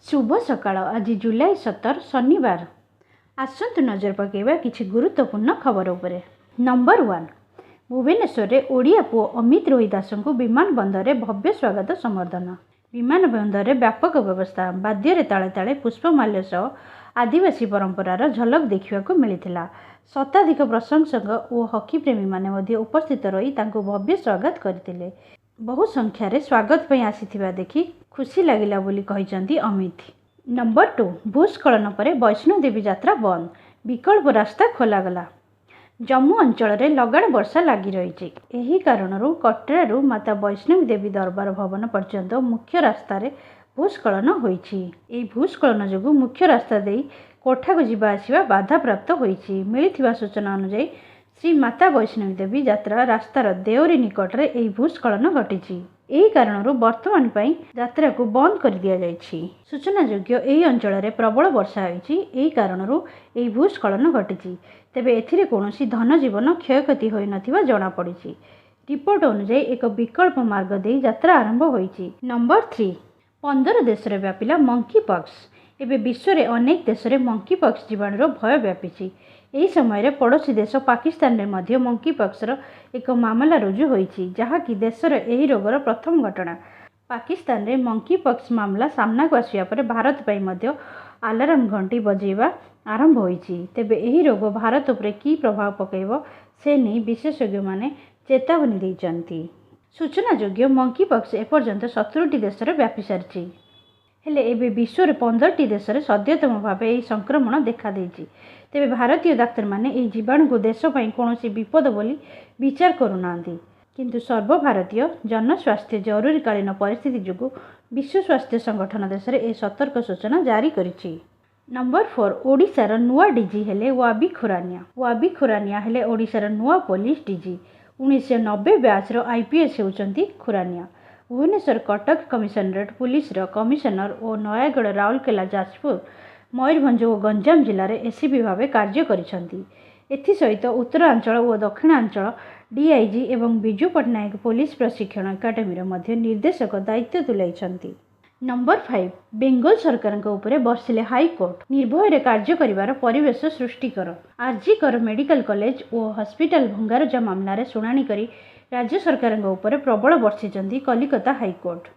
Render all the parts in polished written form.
शुभ सकाळ। आज जुलाई 17 शनिवार। आसतु नजर पकेबा किछि गुरुत्वपूर्ण खबर उपरे। नंबर 1, भुवनेश्वर में ओडिया पुओ अमित रोहि दास को विमान बंदर में भव्य स्वागत सम्बर्धन। विमान बंदर में व्यापक व्यवस्था, बाद्य ताले ताले पुष्पमाल्य सह आदिवासी परंपरार झलक देखा मिलता। शताधिक प्रशंसक और हॉकी प्रेमी माने उपस्थित रही तांको भव्य स्वागत करते। बहु संख्यार स्वागत पर आसीथिबा देखि खुशी लगिला बोली कहिसंती अमित। नंबर 2, भूस्खलन पर वैष्णो देवी यात्रा बंद, विकल्प रास्ता खोलागला। जम्मू अंचल में लगाण वर्षा लगी रही। यही कारणरू कटरारू माता वैष्णो देवी दरबार भवन पर्यंत मुख्य रास्ता भूस्खलन होईछि। एही भूस्खलन जोगु मुख्य रास्ता दे कोठा को जीवा आसिबा बाधा प्राप्त होईछि। मिलिथिबा सूचना अनुसार श्री माता वैष्णो देवी यात्रा रास्तार देवरी निकट में यह भूस्खलन घटी। यही कारण बर्तमान यात्रा को बंद कर दिया जायछि। सूचनायोग्य यही अंचल में प्रबल वर्षा होईछि। यही कारण यह भूस्खलन घटी। तेबे एथिरे कौनसी धनजीवन क्षयक्षति होई नथिबा जणा पड़िछि। रिपोर्ट अनुसार एक विकल्प मार्ग दे यात्रा आरंभ होईछि। नंबर 3, 15 देश में व्यापिला मंकी पॉक्स। एबे विश्व में अनेक देश में मंकी पॉक्स जीवाणुर भय व्यापी। यही समय पड़ोशी देश पाकिस्तान में मध्य मंकी पॉक्सर एक मामला रुजु होईछि, जहाँकि देशर यही रोगर प्रथम घटना। पाकिस्तान में मंकी पॉक्स मामला सामना को आसिया पर भारत पर मध्य अलार्म घंटी बजेवा आरंभ होईछि। तेबे यही रोग भारत पर की प्रभाव पकेइबो से नहीं विशेषज्ञ माने चेतावनी दैछन्ति। सूचनायोग्य मंकी पॉक्स एपर्यंत 17टी देश में व्यापी सारिछि। हेले एबे विश्व 15टी देश में सद्यतम भाव यह संक्रमण देखा देछि। तेबे भारतीय डाक्तर माने यह जीवाणु को देश पर कौन विपद बोली विचार करूनांती, किंतु सर्वभारतीय जनस्वास्थ्य जरूरीकालीन परिस्थिति जोगु विश्व स्वास्थ्य संगठन देश में यह सतर्क सूचना जारी करिछि। नंबर 4, ओडिशार नुआ डीजी हेले वाबी खुरानिया। वाबी खुरानिया हेले ओडिशार नुआ पुलिस डीजी। 1990 बैचर आईपीएस होउचंती Khurania. Bhubaneswar Cuttack commissionerate police commissioner और नयागढ़, राउरकेला, जाजपुर, मयूरभंज और गंजाम जिले में एसीपी भाव कार्य करिसेंती। एथिसहित उत्तरांचल और दक्षिणांचल डीआईजी एवं विजु पट्टनायक पुलिस प्रशिक्षण एकाडेमी मध्य निर्देशक दायित्व तुलाइछंती। नंबर 5, बेंगल सरकार उपरे बर्षिले हाईकोर्ट। निर्भय कार्य करिवार परिवेश सृष्टि कर। आरजीकर मेडिकल कॉलेज और हॉस्पिटल भंगारुजा मामलार शुणाणी करी राज्य सरकार उपरे प्रबल बर्षिंट कलिकता हाईकोर्ट।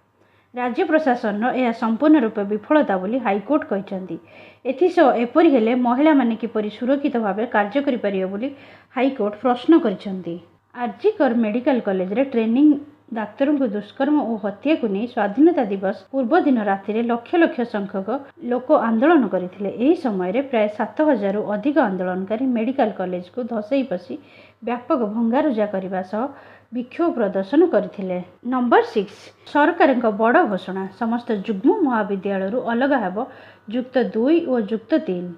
राज्य प्रशासन यह संपूर्ण रूपे विफलता बोली हाईकोर्ट कहते। एथिसह एपरी हेले महिला माने किपरि सुरक्षित भाव कार्य करिपारिबे बोली हाईकोर्ट प्रश्न करिसेंती। आरजीकर मेडिकल कॉलेज रे ट्रेनिंग डाक्तरों को दुष्कर्म और हत्या को नहीं स्वाधीनता दिवस पूर्व दिन राति लक्ष लक्ष संख्यक लोक आंदोलन करते। यही समय प्राय 7000 अधिक आंदोलनकारी मेडिकल कॉलेज को धसई पशि व्यापक भंगारुजा करने सह विक्षोभ प्रदर्शन करते। नंबर 6, सरकार बड़ घोषणा। समस्त जुग्म महाविद्यालय अलग हेब युक्त 2 और युक्त 3।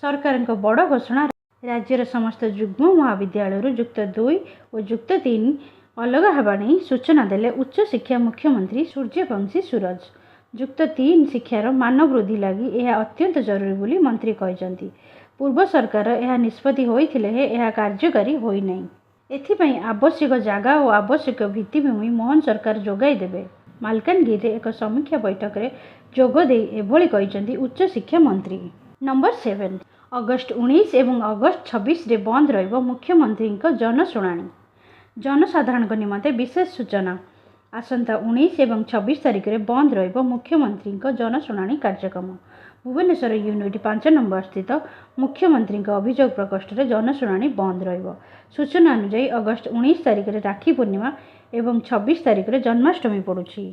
सरकार बड़ घोषणा। राज्यर समस्त जुग्म महाविद्यालय युक्त 2 और युक्त 3 अलग हेबा नहीं सूचना देले उच्च शिक्षा मुख्यमंत्री सूर्यवंशी सूरज। युक्त 3 शिक्षार मान वृद्धि लगी यह अत्यंत जरूरी बोली मंत्री कहते। पूर्व सरकार यह निष्पत्ति होइथिले हे यह कार्यकारी होई नहीं। एथिपई आवश्यक जगह और आवश्यक भित्तिभूमि मोहन सरकार जोगाई देबे। मालकानगिरी एक समीक्षा बैठक में जोगदे एभली कहते उच्च शिक्षा मंत्री। नंबर 7, अगस्ट 19 एवं अगस्ट 26 रे बंद रहिबो मुख्यमंत्री जनशुणाणी। जनसाधारण निमंते विशेष सूचना। आसंता 19 एवं 26 तारिख में बंद रहिबो मुख्यमंत्री जनशुणाणी कार्यक्रम। भुवनेश्वर यूनिट 5 नंबर स्थित मुख्यमंत्री अभियोग प्रकोष्ठ में जनशुणाणी बंद रहिबो। सूचना अनुसार अगस्ट 19 तारिख में राखी पूर्णिमा एवं 26 तारिख में जन्माष्टमी पड़ुछि।